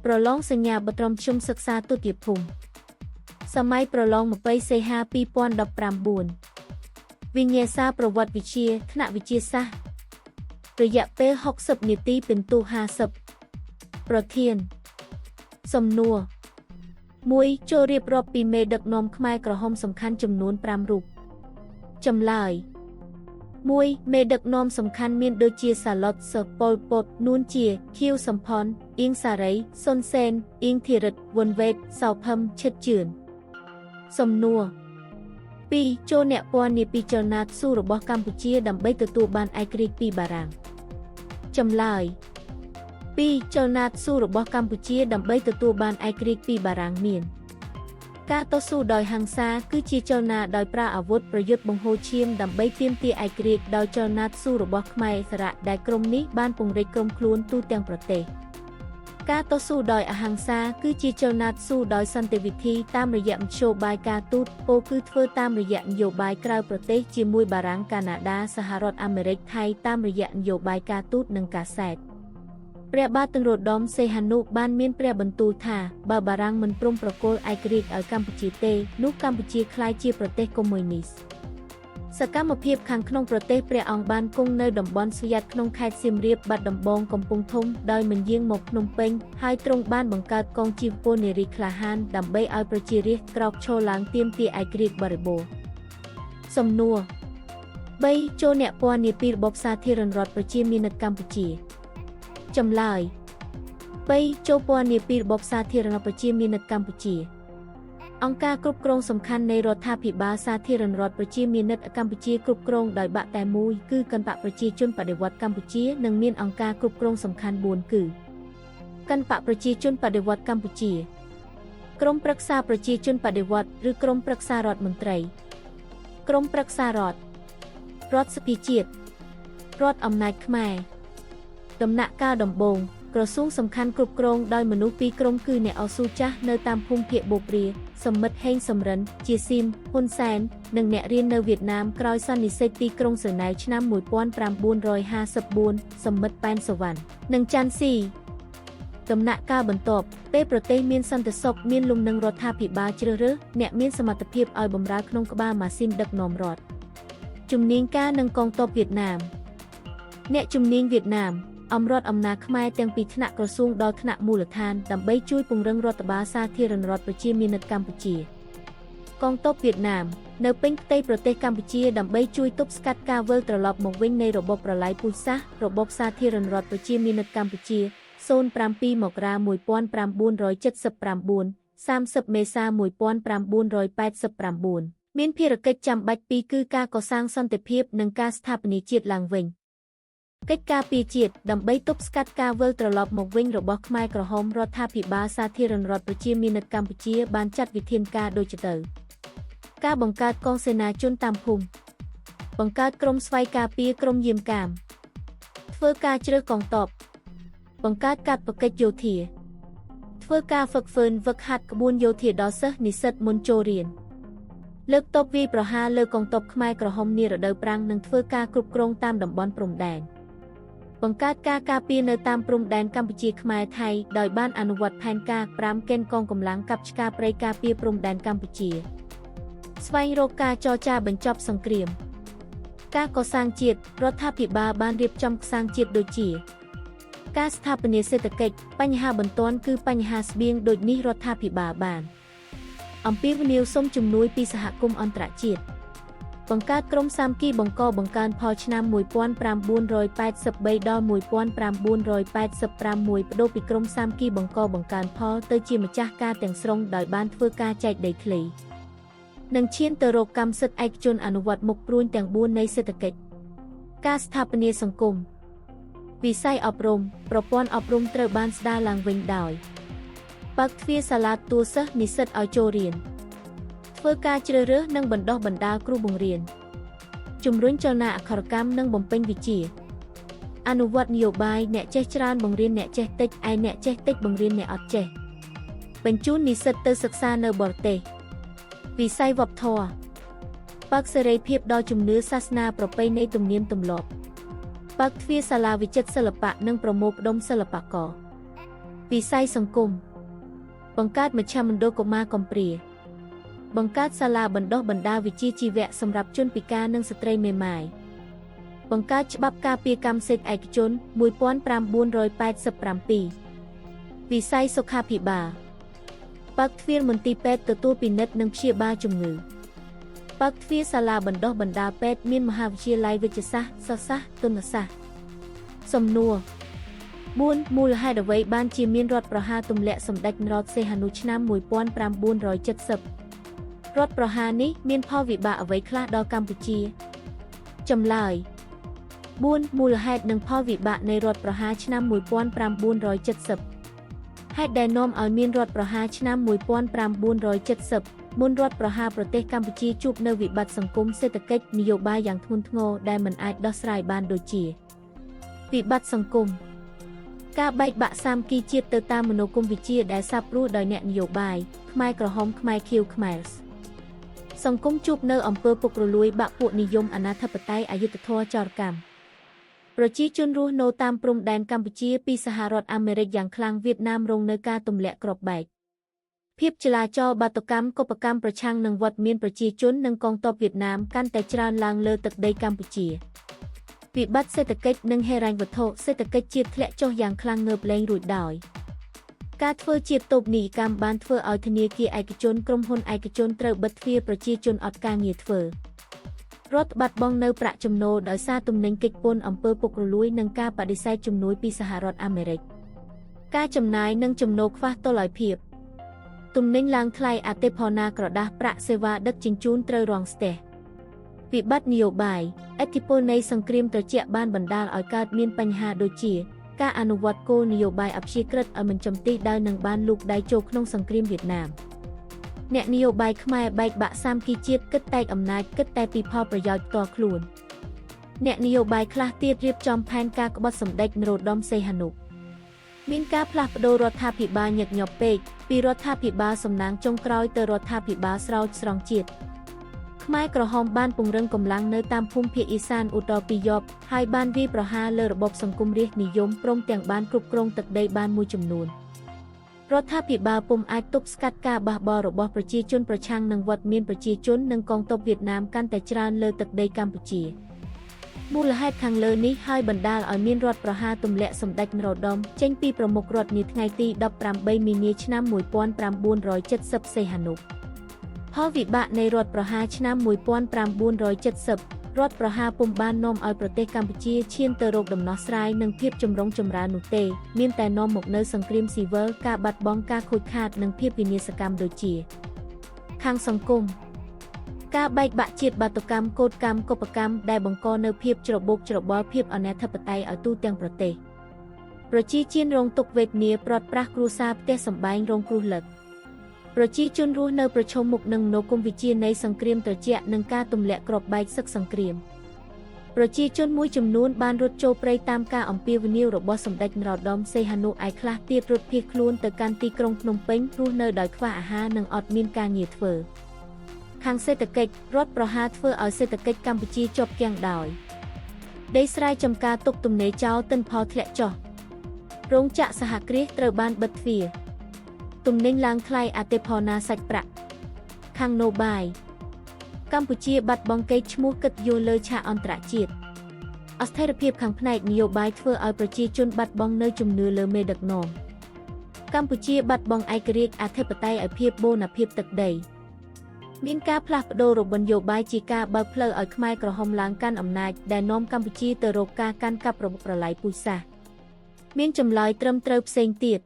ប្រឡងសញ្ញាបត្រមធ្យមសិក្សាទុតិយភូមិសម័យប្រឡង20សីហា2019វិញ្ញាសាប្រវត្តិវិទ្យាថ្នាក់វិទ្យាសាស្ត្ររយៈពេល60នាទីពិន្ទុ50ប្រធានសំណួរ1ចូលរៀបរាប់ពីមេដឹកនាំខ្មែរក្រហមសំខាន់ចំនួន5រូបចម្លើយ1មេដឹកនាំសំខាន់មានដូចជាសាឡុត សឺ ប៉ុល ពត នួនជា ខៀវ សំផន អៀង សារី សុន សេន អៀង ធីរិត វុន វេត សោ ភឹម ឈិត ជឿនសំណួរ2ចូលអ្នកពណ៌នាពីចលនាស៊ូរបស់កម្ពុជាដើម្បីទទួលបានឯករាជ្យពីបារាំងចម្លើយ2ចលនាស៊ូរបស់កម្ពុជាដើម្បីទទួលបានឯករាជ្យពីបារាំងមានការតស៊ូដោយហិង្សាគឺជាចលនាដោយប្រើអាវុធប្រយុទ្ធបង្ហូរឈាមដើម្បីទាមទារឯករាជ្យដោយចលនាស៊ូរបស់ខ្មែរឥស្សរៈដែលក្រុមនេះបានពង្រីកក្រុមខ្លួនទូទាំងប្រទេសការតស៊ូដោយអហិង្សាគឺជាចលនាស៊ូដោយសន្តិវិធីតាមរយៈមធ្យោបាយការទូតពោលគឺធ្វើតាមរយៈនយោបាយក្រៅប្រទេសជាមួយបារាំងកាណាដាសហរដ្ឋអាមេរិកថៃតាមរយៈនយោបាយការទូតនិងកាសែតព្រះបាទទនរោត្តមសីហនុបានមានព្រះបន្ទូលថាបើបារាំងមិនព្រមប្រគល់ឯករាជ្យឲ្យកម្ពុជាទេនោះកម្ពុជាក្លាយជាប្រទេសកុម្មុយនីសសកម្មភាពខាងក្នុងប្រទេសព្រះអង្គបានគង់នៅតំបន់ស្វយ័តក្នុងខេត្តសៀមរាបបាត់ដំបងកំពង់ធំដោយមិនយាងមកភ្នំពេញហើយទ្រង់បានបង្កើតកងជីវពលនារីក្លាហានដើម្បីឲ្យប្រជារាស្ត្រក្រោកឈរឡើងទាមទារឯករាជ្យបរិបូរណ៍សំណួរ3ចូលអ្នកពណ៌នាពីរបបសាធារណរដ្ឋប្រជាមានិតកម្ពុជាចម្លើយ3ចូលពណ៌នាពីរបបសាធារណប្រជាមានិតកម្ពុជាអង្គការគ្រប់គ្រងសំខាន់នៃរដ្ឋាភិបាលសាធារណរដ្ឋប្រជាមានិតកម្ពុជាគ្រប់គ្រងដោយបាក់តែមួយគឺគណបក្សប្រជាជនបដិវត្តន៍កម្ពុជានិងមានអង្គការគ្រប់គ្រងសំខាន់4គឺគណបក្សប្រជាជនបដិវត្តន៍កម្ពុជាក្រុមប្រឹក្សាប្រជាជនបដិវត្តន៍ឬក្រុមប្រឹក្សារដ្ឋមន្ត្រីក្រុមប្រឹក្សារដ្ឋរដ្ឋសភាជាតិរដ្ឋអំណាចខ្មែរដំណាក់កាលដំបូងក្រសួងសំខាន់គ្រប់គ្រងដោយមនុស្សពីរក្រុមគឺអ្នកអស៊ូចាស់នៅតាមភូមិភាគបូព្រាសមិទ្ធហេងសំរិនជាស៊ីមហ៊ុនសែននិងអ្នករៀននៅវៀតណាមក្រោយសន្និសីទទីក្រុងសឺណែវឆ្នាំ1954សមិទ្ធប៉ែនសវណ្ណនិងច័ន្ទស៊ីដំណាក់កាលបន្ទាប់ពេលប្រទេសមានសន្តិសុខមានលំនឹងរដ្ឋាភិបាលជ្រើសរើសអ្នកមានសមត្ថភាពឲ្យបម្រើក្នុងក្បាលម៉ាស៊ីនដឹកនាំរដ្ឋជំនាញការនិងកងទ័ពវៀតណាមអ្នកជំនាញវៀតណាមអំរដ្ឋអំណាចខ្មែរទាំងពីថ្នាក់ក្រសួងដល់ថ្នាក់មូលដ្ឋានដើម្បីជួយពង្រឹងរដ្ឋបាលសាធារណរដ្ឋប្រជាមានិតកម្ពុជាកងទ័ពវៀតណាមនៅពេញផ្ទៃប្រទេសកម្ពុជាដើម្បីជួយទប់ស្កាត់ការវិលត្រឡប់មកវិញនៃរបបប្រល័យពូជសាសន៍របបសាធារណរដ្ឋប្រជាមានិតកម្ពុជា07មករា1979 30មេសា1989មានភារកិច្ចចាំបាច់ពីរគឺការកសាងសន្តិភាពនិងការស្ថាបនាជាតិឡើងវិញកិច្ចការពារជាតិដើម្បីទប់ស្កាត់ការវិលត្រឡប់មកវិញរបស់ខ្មែរក្រហមរដ្ឋាភិបាលសាធារណរដ្ឋប្រជាមានិតកម្ពុជាបានចាត់វិធានការដូចទៅការបង្កើតកងសេនាជនតាមភូមិបង្កើតក្រុមស្វ័យការពារក្រុមយាមកាមធ្វើការជ្រើសកងទ័ពបង្កើតកាត់បកិច្ចយោធាធ្វើការហ្វឹកហ្វឺនវឹកហាត់ក្បួនយោធាដល់សិស្សនិស្សិតមុនចូលរៀនលើកទ័ពវាយប្រហារលើកងទ័ពខ្មែរក្រហមនារដូវប្រាំងនិងធ្វើការគ្រប់គ្រងតាមតំបន់ព្រំដែនបង្កើតការការពារនៅតាមព្រំដែនកម្ពុជាខ្មែរថៃដោយបានអនុវត្តផែនការ5កេណ្ឌកងកម្លាំងកាប់ឆ្ការព្រៃការពារព្រំដែនកម្ពុជាស្វែងរកការចរចាបញ្ចប់សង្គ្រាមការកសាងជាតិរដ្ឋាភិបាលបានរៀបចំកសាងជាតិដូចជាការស្ថាបនាសេដ្ឋកិច្ចបញ្ហាបន្ទាន់គឺបញ្ហាស្បៀងដូចនេះរដ្ឋាភិបាលបានអំពាវនាវសុំជំនួយពីសហគមន៍អន្តរជាតិបង្កើតក្រុមសាមគ្គីបង្កបង្កើនផលឆ្នាំ1983ដល់1986បដូរពីក្រុមសាមគ្គីបង្កបង្កើនផលទៅជាម្ចាស់ការទាំងស្រុងដោយបានធ្វើការចែកដីធ្លីនិងឈានទៅរកកម្មសិទ្ធិឯកជនអនុវត្តមុខព្រួញទាំង4នៃសេដ្ឋកិច្ចការស្ថាបនាសង្គមវិស័យអប់រំប្រព័ន្ធអប់រំត្រូវបានស្ដារឡើងវិញដោយបើកទ្វារសាលាទូសិស្សនិស្សិតឲ្យចូលរៀនធ្វើការជ្រើសរើសនិងបណ្ដុះបណ្ដាលគ្រូបង្រៀនជំរុញចលនាអក្ខរកម្មនិងបំពេញវិជ្ជាអនុវត្តនយោបាយអ្នកចេះច្រើនបង្រៀនអ្នកចេះតិចឯអ្នកចេះតិចបង្រៀនអ្នកអត់ចេះបញ្ជូននិស្សិតទៅសិក្សានៅបរទេសវិស័យវប្បធម៌បើកសេរីភាពដល់ជំនឿសាសនាប្រពៃណីទំនៀមទម្លាប់បើកទ្វារសាលាវិចិត្រសិល្បៈនិងប្រមូលផ្ដុំសិល្បករ វិស័យសង្គមបង្កើតមជ្ឈមណ្ឌលកុមារកំព្រាបង្កើតសាលាបណ្ដុះបណ្ដាលវិជ្ជាជីវៈសម្រាប់ជនពិការនិងស្ត្រីមេម៉ាយបង្កើតច្បាប់ការពារកម្មសិទ្ធិឯកជន1587វិស័យសុខាភិបាលបើកទ្វារមន្ទីរពេទ្យទទួលពិនិត្យនិងព្យាបាលជំងឺបើកទ្វារសាលាបណ្ដុះបណ្ដាលពេទ្យមានមហាវិទ្យាល័យវេជ្ជសាស្ត្រសាស្ត្រសាស្ត្រទុនសាស្ត្រសំណួរ4មូលហេតុអ្វីបានជាមានរដ្ឋប្រហារទម្លាក់សម្ដេចនរោត្តសីហនុឆ្នាំ1970រដ្ឋប្រហារនេះមានផលវិបាកអ្វីខ្លះដល់កម្ពុជាចម្លើយ4មូលហេតុនិងផលវិបាកនៃរដ្ឋប្រហារឆ្នាំ1970ហេតុដែលនាំឲ្យមានរដ្ឋប្រហារឆ្នាំ1970មុនរដ្ឋប្រហារប្រទេសកម្ពុជាជួបនៅវិបត្តិសង្គមសេដ្ឋកិច្ចនយោបាយយ៉ាងធ្ងន់ធ្ងរដែលមិនអាចដោះស្រាយបានដូចជាវិបត្តិសង្គមការបែកបាក់សាមគ្គីជាតិទៅតាមមនោគមវិជ្ជាដែលសាបព្រោះដោយអ្នកនយោបាយខ្មែរក្រហមខ្មែរខៀវខ្មែរសង្គមជួបនៅអំពើពុករលួយបាក់ពួកនិយមអនាធិបតេយ្យអយុត្តិធម៌ចោរកម្មប្រជាជនរស់នៅតាមព្រំដែនកម្ពុជាពីសហរដ្ឋអាមេរិកយ៉ាងខ្លាំងវៀតណាមរងនៅការទម្លាក់គ្រាប់បែកភាពចលាចលបាតុកម្មកុបកម្មប្រឆាំងនឹងវត្តមានប្រជាជននិងកងទ័ពវៀតណាមកាន់តែច្រើនឡើងលើទឹកដីកម្ពុជាវិបត្តិសេដ្ឋកិច្ចនិងហិរញ្ញវត្ថុសេដ្ឋកិច្ចជាតិធ្លាក់ចុះយ៉ាងខ្លាំងងើបលែងរួចដោយការធ្វើជាតូបនីយកម្មបានធ្វើឲ្យធនាគារឯកជនក្រុមហ៊ុនឯកជនត្រូវបិទទ្វារប្រជាជនអត់ការងារធ្វើរដ្ឋបាត់បង់នៅប្រាក់ចំណូលដោយសារទំនិញគេចពន្ធអំពើពុករលួយនិងការបដិសេធជំនួយពីសហរដ្ឋអាមេរិកការចំណាយនិងចំណូលខ្វះតុល្យភាពទំនិញឡើងថ្លៃអតិផរណាក្រដាសប្រាក់សេវាដឹកជញ្ជូនត្រូវរងស្ទះវិបត្តិនយោបាយឥទ្ធិពលនៃសង្គ្រាមត្រជាក់បានបណ្ដាលឲ្យកើតមានបញ្ហាដូចជាការអនុវត្តគោលនយោបាយអព្យាក្រឹតឲ្យមិនចំទីដោយនឹងបានលូកដៃចូលក្នុងសង្គ្រាមវៀតណាមអ្នកនយោបាយខ្មែរបែកបាក់សាមគ្គីជាតិគិតតែអំណាចគិតតែពីផលប្រយោជន៍ផ្ទាល់ខ្លួនអ្នកនយោបាយខ្លះទៀតរៀបចំផែនការក្បត់សម្ដេចនរោត្តមសីហនុមានការផ្លាស់ប្ដូររដ្ឋាភិបាលញឹកញាប់ពេកពីរដ្ឋាភិបាលសំណាងចុងក្រោយទៅរដ្ឋាភិបាលស្រោចស្រង់ជាតិខ្មែរក្រហមបានពង្រឹងកម្លាំងនៅតាមភូមិភាគឦសានឧត្តរពីយប់ហើយបានវាយប្រហារលើរបបសង្គមរាស្ត្រនិយមព្រមទាំងបានគ្រប់គ្រងទឹកដីបានមួយចំនួនរដ្ឋាភិបាលពុំអាចទប់ស្កាត់ការបះបោររបស់ប្រជាជនប្រឆាំងនឹងវត្តមានប្រជាជននិងកងទ័ពវៀតណាមកាន់តែច្រើនលើទឹកដីកម្ពុជាមូលហេតុខាងលើនេះហើយបណ្ដាលឲ្យមានរដ្ឋប្រហារទម្លាក់សម្ដេចនរោត្តមចេញពីប្រមុខរដ្ឋនាថ្ងៃទី18មីនាឆ្នាំ1970សីហនុផលវិបាកនៃរដ្ឋប្រហារឆ្នាំ1970រដ្ឋប្រហារពុំបាននាំឲ្យប្រទេសកម្ពុជាឈានទៅរកដំណោះស្រាយនិងភាពចម្រុងចម្រើននោះទេមានតែនាំមកនៅសង្គ្រាមស៊ីវិលការបាត់បង់ការខូចខាតនិងភាពវិនាសកម្មដូចជាខាងសង្គមការបែកបាក់ជាតិបាតុកម្មកោតកម្មកុបកម្មដែលបង្កនៅភាពច្របូកច្របល់ភាពអនាធិបតេយ្យឲ្យទូទាំងប្រទេសប្រជាជនរងទុក្ខវេទនាព្រាត់ប្រាសគ្រួសារផ្ទះសម្បែងរងគ្រោះលឹកប្រជាជនរស់នៅប្រឈមមុខនឹងមនោគមវិជ្ជានៃសង្គ្រាមត្រជាក់និងការទម្លាក់គ្រាប់បែកសឹកសង្គ្រាមប្រជាជនមួយចំនួនបានរត់ចូលព្រៃតាមការអំពាវនាវរបស់សម្ដេចនរោត្តមសីហនុឯខ្លះទៀតរត់ភៀសខ្លួនទៅកាន់ទីក្រុងភ្នំពេញរស់នៅដោយខ្វះអាហារនិងអត់មានការងារធ្វើខាងសេដ្ឋកិច្ចរដ្ឋប្រហារធ្វើឲ្យសេដ្ឋកិច្ចកម្ពុជាជាប់គាំងដោយដីស្រែចម្ការទុកទំនេរចោលទិន្នផលធ្លាក់ចុះរោងចក្រសហគ្រាសត្រូវបានបិទទ្វារទំនិញឡើងថ្លៃអតិផរណាសាច់ប្រាក់ខាងណូបាយកម្ពុជាបាត់បង់កេរ្តិ៍ឈ្មោះកិត្តិយសលើឆាកអន្តរជាតិអស្ថិរភាពខាងផ្នែកនយោបាយធ្វើឲ្យប្រជាជនបាត់បង់នូវជំនឿលើមេដឹកនាំកម្ពុជាបាត់បង់ឯករាជ្យអធិបតេយ្យឲ្យភាពបូរណភាពទឹកដីមានការផ្លាស់ប្ដូររបបនយោបាយជាការបើកផ្លូវឲ្យខ្មែរក្រហមឡើងកាន់អំណាចដែលនាំកម្ពុជាទៅរកការកាន់កាប់របបប្រល័យពូជសាសន៍មានចម្លើយត្រឹមត្រូវផ្សេងទៀត